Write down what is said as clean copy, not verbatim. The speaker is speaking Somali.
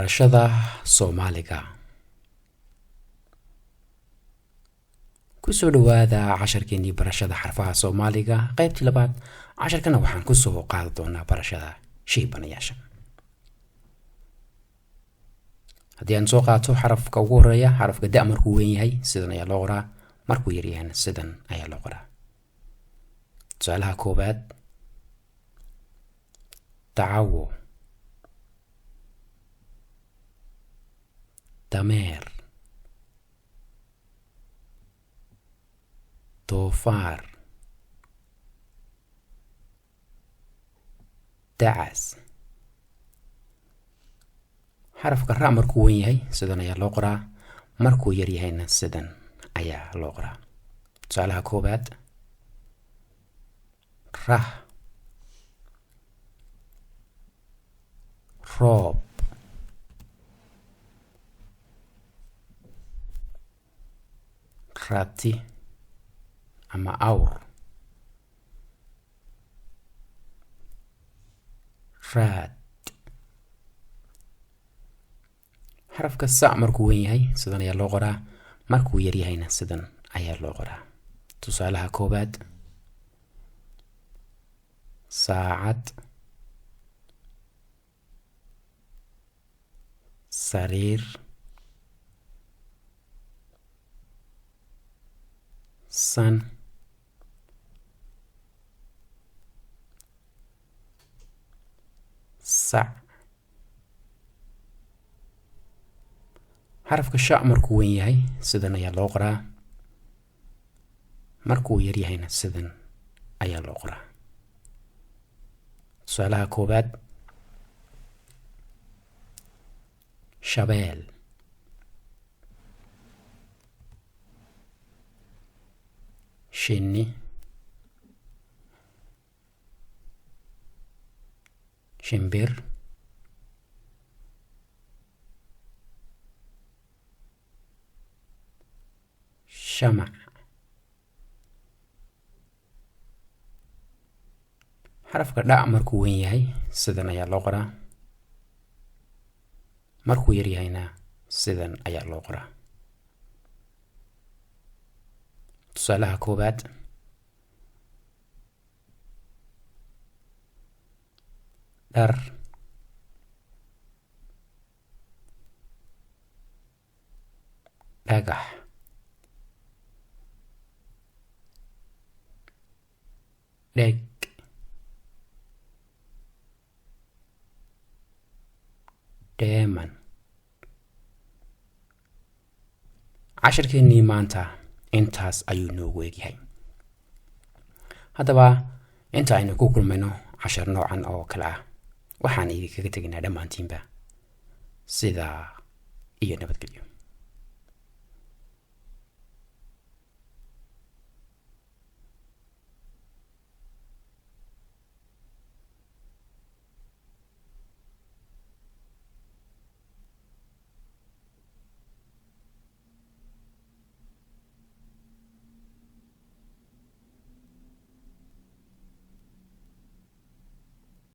barashada Soomaaliga. Kusoo dhawaada casharkeennii barashada xarfaha Soomaaliga qaybtii labaad. Casharkana waxaan ku soo qaadi doonaa barashada shaybaanayaasha. haddii aan soo qaato xarafka ugu horeeya, xarafka da markuu weyn yahay sidan ayaa loo qoraa, markuu yar yahayna sidan ayaa loo qoraa. tusaalaha koobaad tacawo, dameer, doofaar, dacas. xarafka ra markuu weyn yahay sidan ayaa loo qoraa, markuu yar yahayna sidan ayaa loo qoraa. tusaalaha koobaad rah, roob, rati ama awr, raad. xarafka sa markuu weyn yahay sidan ayaa loo qoraa, markuu yar yahayna sidan ayaa loo qoraa. tusaalaha koobaad saacad, sariir, san, sac. xarafka sha markuu weyn yahay sidan ayaa loo qoraa, markuu yar yahayna sidan ayaa loo qoraa. tusaalaha koobaad shabeel, shinni, shimbir, shamac. xarafka dha markuu weyn yahay sidan ayaa loo qoraa, markuu yar yahayna sidan ayaa loo qoraa. tusaalaha koobaad dhar, dhagax, dheg, dheeman. casharkeennii maanta intaas ayuu noogu egyahay. haddaba inta aynu ku kulmayno cashar noocan oo kale ah, waxaan idinkaga tegaynaa dhammaantiinba sidaa iyo nabadgelyo.